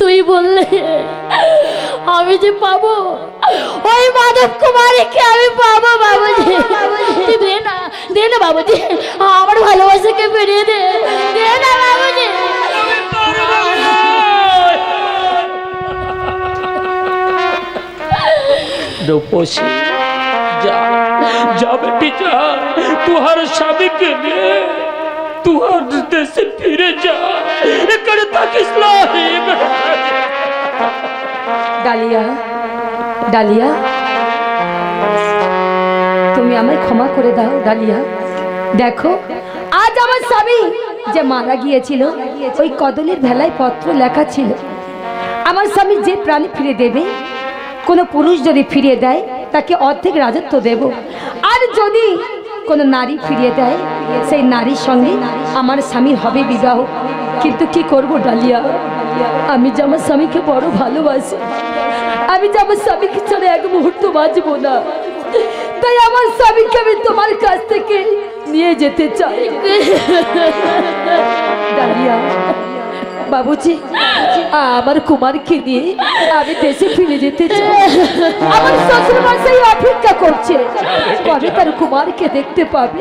তুই বললে আমি যে পাবো ওই মাধব কুমারীকে আমি পাবো বাবুজি। তুই দে না বাবুজি, আমার ভালোবাসাকে ফিরিয়ে দে না বাবুজি। रूपोशी जा जा बेटी जा, तुहार शादी के लिए तुहार देश से फिरे जा। ডালিয়া, ডালিয়া, তুমি আমায় ক্ষমা করে দাও ডালিয়া। দেখো আজ আমার স্বামী যে মারা গিয়েছিল, ওই কদলের ভেলায় পত্র লেখা ছিল আমার স্বামী যে প্রাণী ফিরে দেবে, কোনো পুরুষ যদি ফিরিয়ে দেয় তাকে অর্ধেক রাজত্ব দেব, আর যদি কোনো নারী ফিরিয়ে দেয় সেই নারীর সঙ্গে আমার স্বামীর হবে বিবাহ। কিন্তু কি করব ডালিয়া, আমি যে আমার স্বামীকে বড় ভালোবাসি, আমি যে আমার স্বামীকে ছাড়া এক মুহূর্ত বাঁচবো না, তাই আমার স্বামীকে আমি তোমার কাছ থেকে নিয়ে যেতে চাই। ডালিয়া বাবুজি, আমার কুমারকে নিয়ে আমি দেশে ফিরে যেতে চাই। আমার শ্বশুর মশাই অপেক্ষা করছে, কবে তার কুমারকে দেখতে পাবে।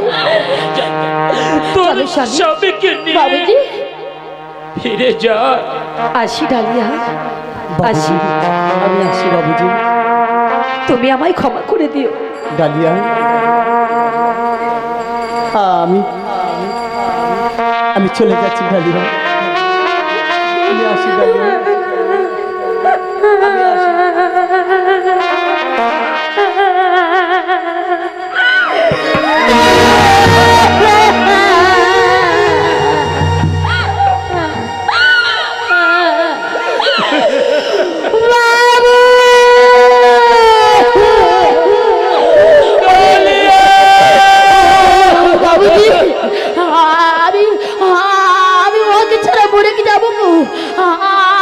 চলো স্বামী, বাবুজি ফিরে যা। আসি ডালিয়া, আসি। আমি আসি বাবুজি। তুমি আমায় ক্ষমা করে দিও ডালিয়া। আমি আমি চলে যাচ্ছি ডালিয়া। আমি আসি ডালিয়া। আমি আসি।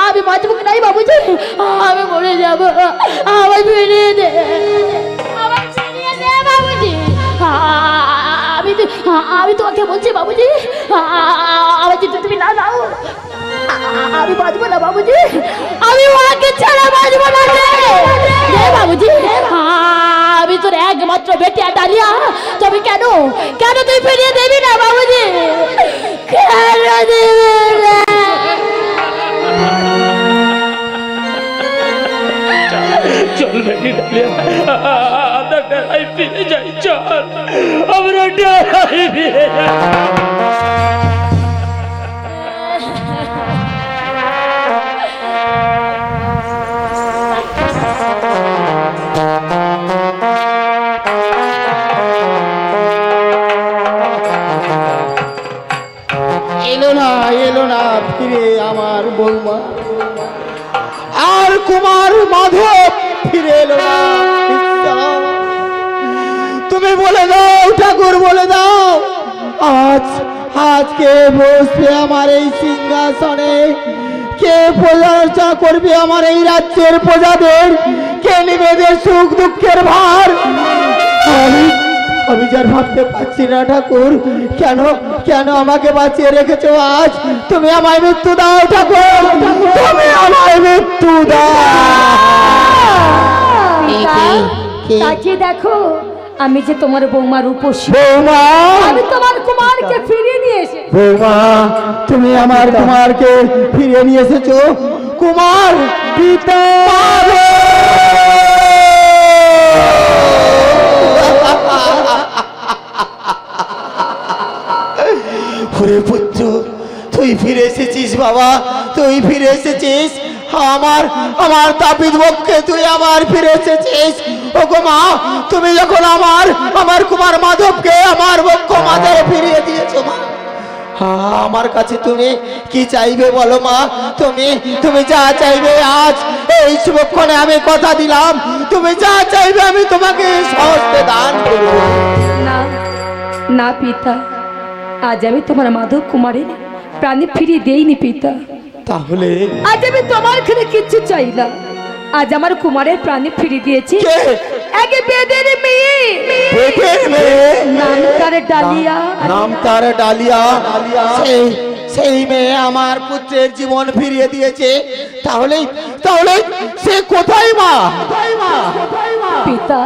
আমি বাঁচবো কি নাই বাবুজি, আমি মরে যাবো, আমার ফিরিয়ে দে, আমার ফিরিয়ে দে বাবুজি। আমি তোমাকে বলছি বাবুজি, আমার যদি তুমি না দাও আমি বাঁচবো না বাবুজি, আমি ওকে ছাড়া বাঁচবো না বাবুজি। আমি তোর একমাত্র বেটি ডালিয়া, তবে কেন কেন তুই ফিরিয়ে দেবি না বাবুজি, কেন দিবি না? चल बेटी डालिया, আমরা ডেরায় ফিরে যাই। চল আমরা ডেরায় ফিরে যাই। এলো না ফিরে আমার বৌমা, আর কুমার মাধব ফিরে এলো না। তুমি বলে দাও ঠাকুর, বলে দাও আজকে বসবে আমার এই সিংহাসনে, কে পূজা করবে আমার এই রাজ্যের প্রজাদের, কে নিবে সুখ দুঃখের ভার। আমি যার ভাবতে পারছি না ঠাকুর, কেন কেন আমাকে বাঁচিয়ে রেখেছো আজ? তুমি আমায় মৃত্যু দাও ঠাকুর, তুমি আমায় মৃত্যু দাও। তাকিয়ে দেখো, আমি যে তোমার বৌমা রূপসী, বৌমা আমি তোমার কুমারকে ফিরিয়ে নিয়ে এসে। বৌমা তুমি আমার কুমারকে ফিরিয়ে নিয়ে এসেছো। কুমার পিতা ওরে পুত্র, তুই ফিরে এসেছিস বাবা, তুই ফিরে এসেছিস। আমার আমার তাপিত বক্ষে তুই আমার ফিরে এসেছিস। ও গো মা, তুমি যখন আমার কুমার মাধবকে আমার বক্ষ মাঝে ফিরিয়ে দিয়েছো মা, আমার কাছে তুমি কি চাইবে বলো মা? তুমি যা চাইবে আজ এই শুভক্ষণে আমি কথা দিলাম, তুমি যা চাইবে আমি তোমাকে সহস্তে দান করব। না না পিতা, আজ আমি তোমার মাধব কুমারের প্রাণী ফিরিয়ে দেইনি পিতা। তাহলে আজ আমি তোমার কাছে কিচ্ছু চাই না, আজ আমার কুমারের প্রাণী ফিরিয়ে দিয়েছি এক বেদের মেয়ে, বেদের মেয়ে, নাম তার ডালিয়া। নাম তার ডালিয়া। সেই মেয়ে আমার পুত্রের জীবন ফিরিয়ে দিয়েছে, তাহলে তাহলে সে কোথায় মা? পিতা,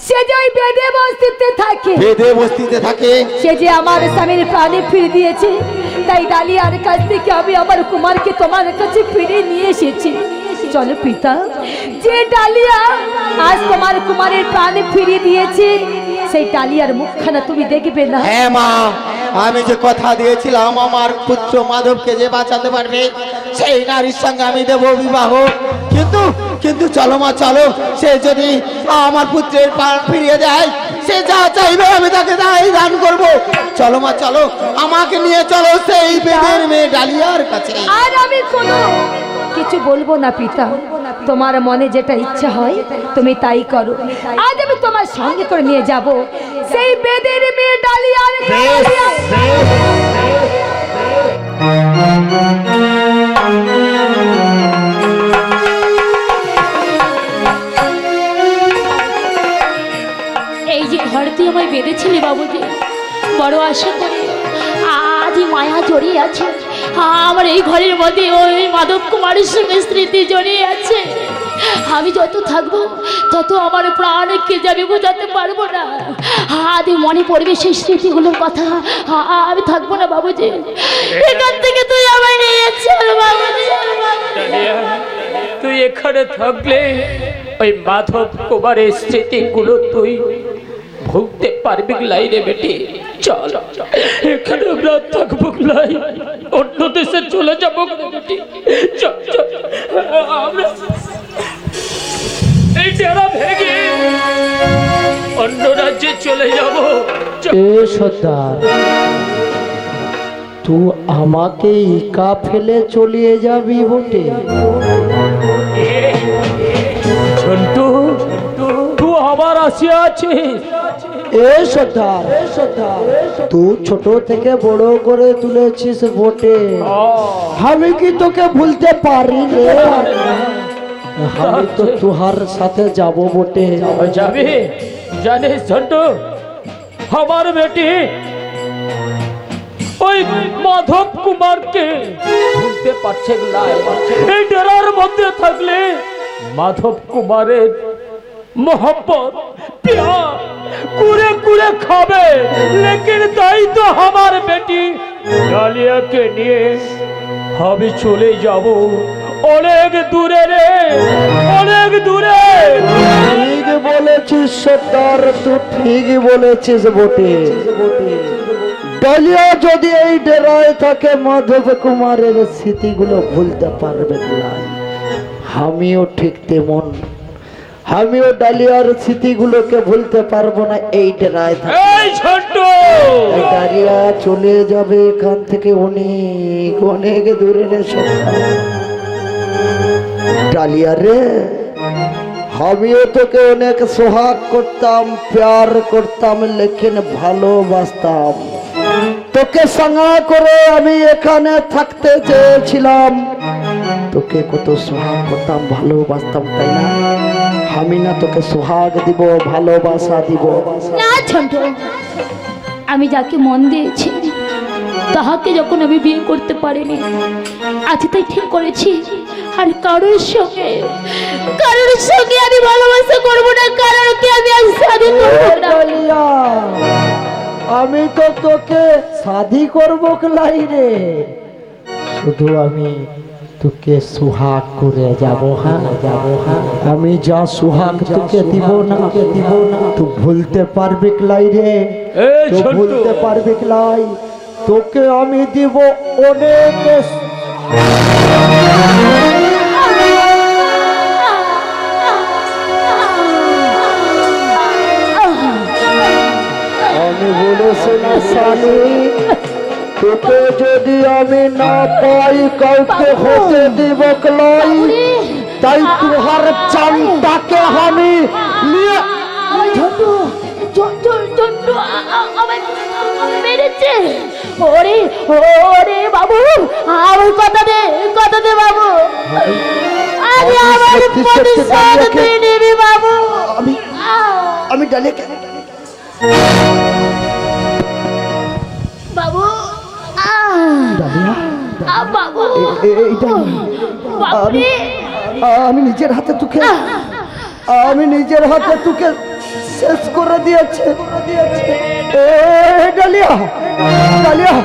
সে যে ওই বেদে বস্তিতে থাকে, বেদে বস্তিতে থাকে। সে যে আমার স্বামীর প্রাণে ফিরে দিয়েছে, তাই ডালিয়ার কাছ থেকে আমি আমার কুমারকে তোমার কাছে ফিরে নিয়ে এসেছি। চলো পিতা, যে ডালিয়া আজ তোমার কুমারের প্রাণে ফিরিয়ে দিয়েছে, সেই ডালিয়ার মুখখানা তুমি দেখবে না? হ্যাঁ মা, আমি যে কথা দিয়েছিলাম আমার পুত্র মাধবকে যে বাঁচাতে পারবে সেই নারীর সঙ্গে আমি দেব বিবাহ। কিন্তু কিন্তু চলো মা চলো, সে যদি আমার পুত্রের প্রাণ ফিরিয়ে দেয়, সে যা চাইবে আমি তাকে তাই দান করব। চলো মা চলো, আমাকে নিয়ে চলো সেই বেদের মেয়ে ডালিয়ার কাছে। আর আমি কোনো কিছু বলবো না পিতা, তোমার মনে যেটা ইচ্ছা হয় তুমি তাই করো। আজ আমি তোমার সঙ্গে করে নিয়ে যাব সেই বেদের মেয়ে ডালিয়ার এই যে ঘর তুই আমায় বেঁধেছিলি বাবুজি, বড় আশা করি আজই মায়া জড়িয়ে আছে। আমার এই ঘরের মধ্যে ওই মাধব কুমারের সঙ্গে স্মৃতি জড়িয়ে আছে। আমি যত থাকবো তত আমার প্রাণকে যাবে বোঝাতে পারবো না। আজ মনে পড়বে সেই স্মৃতিগুলোর কথা। আমি থাকবো না বাবুজি, এখান থেকে তুই আমায় নিয়ে চল বাবুজি। ডালিয়া, তুই এখানে থাকলে ওই মাধব কুমারের স্মৃতিগুলো তুই ভুলতে পারবি লাই রে বেটি। চল, এখানে আমরা থাকবো লাই, অন্য দেশে চলে যাবো বেটি। চল চল, আমরা এই ডেরা ভেঙে অন্য রাজ্যে চলে যাবো। এ সর্দার, তুই আমাকে একা ফেলে চলে যাবি বটে? ঝন্টু, তুই আবার আসিয়া আছিস? এ সর্দার, তুই ছোট থেকে বড় করে তুলেছিস বটে, আমি কি তোকে ভুলতে পারি রে? আমি তো তুহার সাথে যাব বটে। যাবি? জানিস ঝন্টু, আমার বেটি ওই মাধব কুমারকে ভুলতে পারছে না। এই ডেরার মধ্যে থাকলে মাধব কুমারের मोहब्बत प्यार कुरे कुरे खाबे, लेकिन दाई तो हमार बेटी डालिया के लिए हमें चले जाबो অনেক দূরে রে, অনেক দূরে। ঠিক বলেছিস সর্দার, তুই ঠিক বলেছিস বটে। ডালিয়া যদি এই ডেরায় থাকে মাধব কুমারের স্মৃতিগুলো ভুলতে পারবে না। আমিও ঠিক তেমন, আমিও ডালিয়ার স্মৃতিগুলোকে ভুলতে পারবো না এই ডেরায় থাকে। এই ছোট্ট ডালিয়া চলে যাবে এখান থেকে অনেক অনেক দূরে রে সর্দার। ডালিয়া রে, আমিও তোকে অনেক সোহাগ করতাম, প্যার করতাম, লেকিন ভালোবাসতাম। তোকে সঙ্গা করে আমি এখানে থাকতে চেয়েছিলাম, তোকে কত সোহাগ করতাম, ভালোবাসতাম, তাই না? আমি না তোকে সোহাগ দিব, ভালোবাসা দিব? না ঝন্টু, আমি যাকে মন দিয়েছি তাহাকে যখন আমি বিয়ে করতে পারিনি, আজ তাই ঠিক করেছি আর কারোর সঙ্গে আমি ভালোবাসা করবো না, কারোরকে আমি আজ শাদী করবো না। ডালিয়া, আমি তো তোকে শাদি করবো লাই রে, শুধু আমি তোকে সুহাগ করে যাবো। হ্যাঁ যাবো, হ্যাঁ আমি যা সুহাগ তোকে দিব না, তুই ভুলতে পারবি লাই রে? তুই ভুলতে পারবি লাই? তোকে আমি দিব অনেক। আমি বলেছি না সালি, তোকে যদি আমি না পাই কাউকে হতে দিব লাই, তাই তুহার চামটাকে আমি নিয়ে। ঝন্টু আমায় মেরেছে। ওরে ওরে বাবু, আমার কথা দে বাবু, আমি আমার প্রতিশোধ তুই নিবি বাবু। আমি ডালিয়াকে বাবু বাবু এইটা বাবুরে আমি নিজের হাতে তোকে শেষ করে দিয়েছে। ডালিয়া ডালিয়া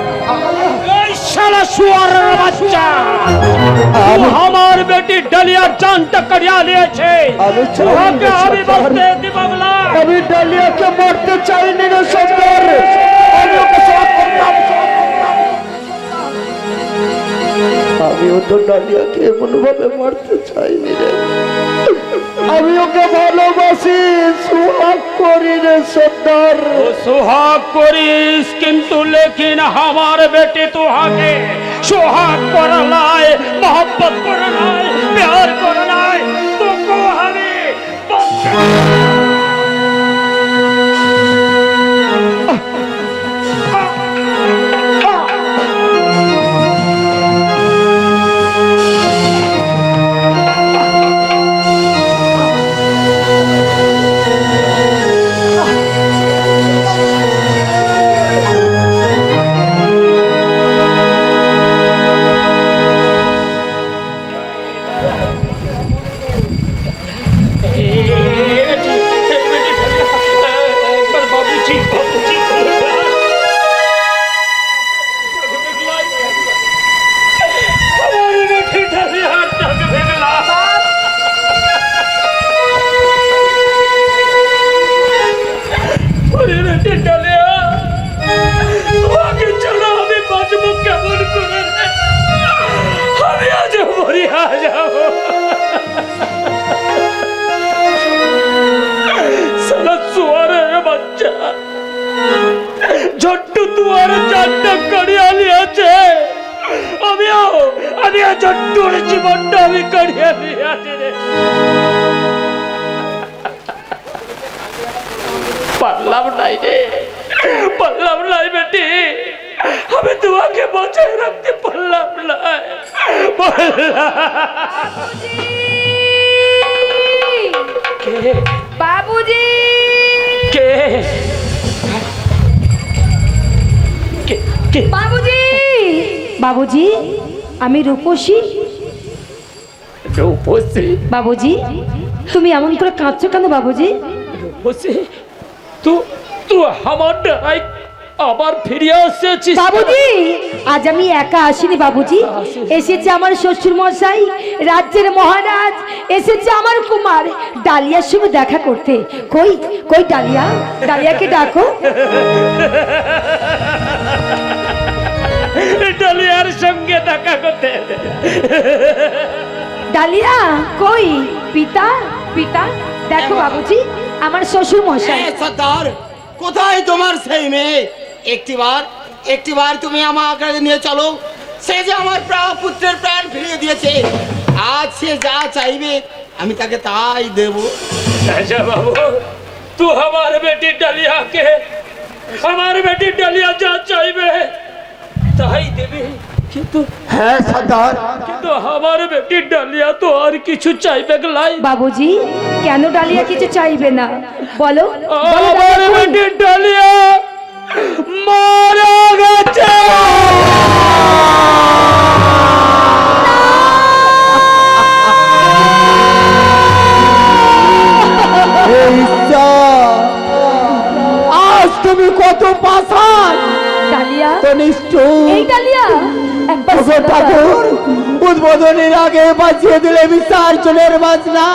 এই শালা শুয়ারের বাচ্চা আমার বেটি ডালিয়ার জানটা কাটিয়ে নিয়েছে। তোকে আমি বলতে দিব না। আমি ডালিয়াকে মারতে চাইনি রে সর্দার, আমি ওকে সাথ করতাম। আমিও তো ডালিয়াকে এমন ভাবে মারতে চাইনি রে, আমি ওকে ভালোবাসি, সোহাগ করি রে সর্দার। ও সোহাগ করিস, কিন্তু লেকিন আমার বেটি তোহাকে সোহাগ করা নাই, মোহব্বত করা নাই, প্যার করা নাই। তোকে আমি ঝট্টু তুয়ার জানটা কাড়িয়া নিয়েছে। আমিও ঝট্টুর জীবনটা আমি কাড়িয়া নিয়েছি রে। পারলাম নাই রে, পারলাম নাই বেটি, আমি তোমাকে বাঁচায় রাখতে পারলাম না। বাবুজি কে কে বাবুজি বাবুজি আমি রূপসী। রূপসী? বাবুজি তুমি এমন করে কাঁদছো কেন বাবুজি? রূপসী, তুই আমার ডাই আবার ফিরে আসছিস? বাবুজি আজ আমি একা আসিনি বাবুজি, এসেছে আমার শ্বশুর মশাই, রাজ্যের মহারাজ, এসেছে আমার কুমার ডালিয়ার সঙ্গে দেখা করতে। কই কই ডালিয়া, ডালিয়াকে ডাকো। ডালিয়ার সঙ্গে দেখা করতে? ডালিয়া কই? পিতা পিতা দেখো বাবুজি আমার শ্বশুর মশাই। সর্দার, কোথায় তোমার সেই মেয়ে? একটিবার তুমি আমাকে নিয়ে চলো। সে যে আমার পুত্রের প্রাণ ফিরিয়ে দিয়েছে, আজ সে যা চাইবে আমি তাকে তাই দেব। আচ্ছা বাবু, তুই আমার বেটি ডালিয়াকে, আমার বেটি ডালিয়া যা চাইবে তাই দেবে, কিন্তু হ্যাঁ সর্দার, কিন্তু আমার বেটি ডালিয়া তো আর কিছু চাইবে লাই। বাবুজি কেন ডালিয়া কিছু চাইবে না বলো? বলো আমার ডালিয়া কই? বেটি ডালিয়া মারা গেছে। আজ তুমি কত পাষাণ, ডালিয়া তো নিশ্চয় এই ডালিয়া একবার শোনো তো। ঠাকুর উদ্বোধনের আগে বাঁচিয়ে দিলে বিসর্জনের বাজনা।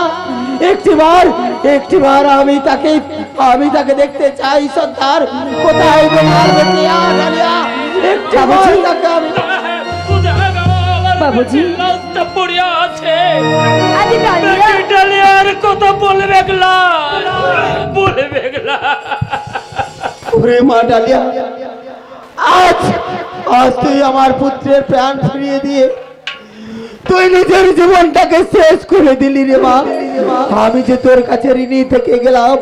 একটিবার আমি তাকে দেখতে চাই সর্দার। কোথায় তোমার বেটি ডালিয়া? একটিবার তাকে আমি বাবুজি লাশটা পড়িয়া আছে। আজ ডালিয়া বেটি ডালিয়ার কথা বলবে গলা, বলবে গলা। ওরে মা ডালিয়া, আজ তুই আমার পুত্রের প্রাণ ফিরিয়ে দিয়ে তুই নিজের জীবনটাকে শেষ করে দিলি রে মা। আমি যে তোর কাছে ঋণী থেকে গেলাম,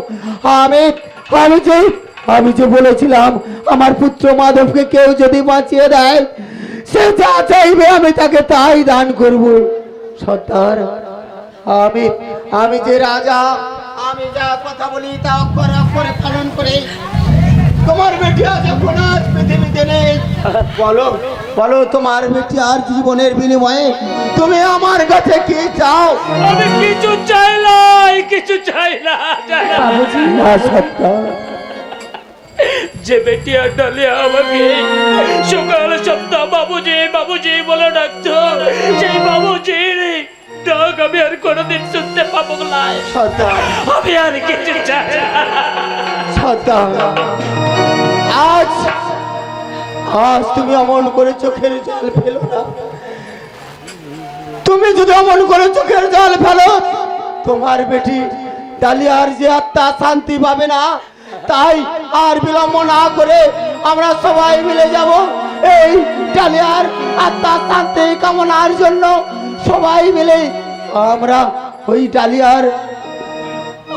আমি যে বলেছিলাম আমার পুত্র মাধবকে কেউ যদি বাঁচিয়ে দেয়, সে যা চাইবে আমি তাকে তাই দান করব। সর্দার, আমি যে রাজা, আমি যা কথা বলি তা অক্ষরে অক্ষরে পালন করে তোমার বেটি আজ এখন আজ পৃথিবীতে নেই। বলো বলো তোমার বেটি আর জীবনের বিনিময়ে তুমি আমার কাছে কি চাও? আমি কিছু চাই নাই, কিছু চাই না। বাবুজি না সত্তা, যে বেটি আর ডালিয়া আমাকে সকাল সন্ধ্যা বাবুজি বাবুজি বলে ডাকতো, সেই বাবুজির ডাক আমি আর কোনোদিন শুনতে পাবো না। সত্তা, আমি আর কিছু চাই না। সত্তা, আজ আজ তুমি অমন করে চোখের জল ফেলো না। তুমি যদি অমন করে চোখের জল ফেলো, তোমার বেটি ডালিয়ার যে আত্মা শান্তি পাবে না। তাই আর বিলম্ব না করে আমরা সবাই মিলে যাব এই ডালিয়ার আত্মা শান্তি কামনার জন্য। সবাই মিলে আমরা ওই ডালিয়ার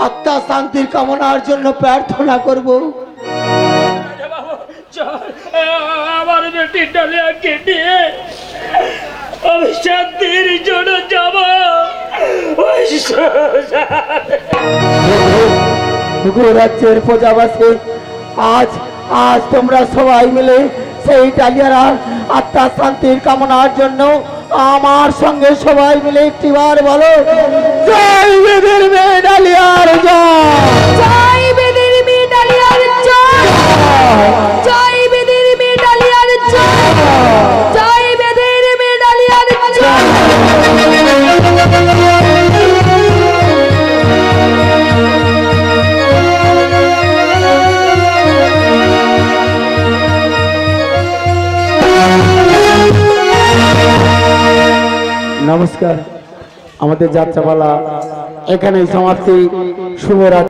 আত্মা শান্তির কামনার জন্য প্রার্থনা করব। আমার বেটি ডালিয়াকে নিয়ে আমি শান্তির জন্য যাব। রাজ্যের প্রজাবাসী, আজ আজ তোমরা সবাই মিলে সেই ডালিয়ার আত্মা শান্তির কামনার জন্য আমার সঙ্গে সবাই মিলে একটিবার বলো, জয় বেদের মেয়ে ডালিয়ার জয়, জয় বেদের মেয়ে ডালিয়ার জয়, জয় বেদের মেয়ে ডালিয়ার জয়, জয় বেদের মেয়ে ডালিয়ার জয়। নমস্কার, আমাদের যাত্রাপালা এখানেই সমাপ্তি। শুভরাত্রি।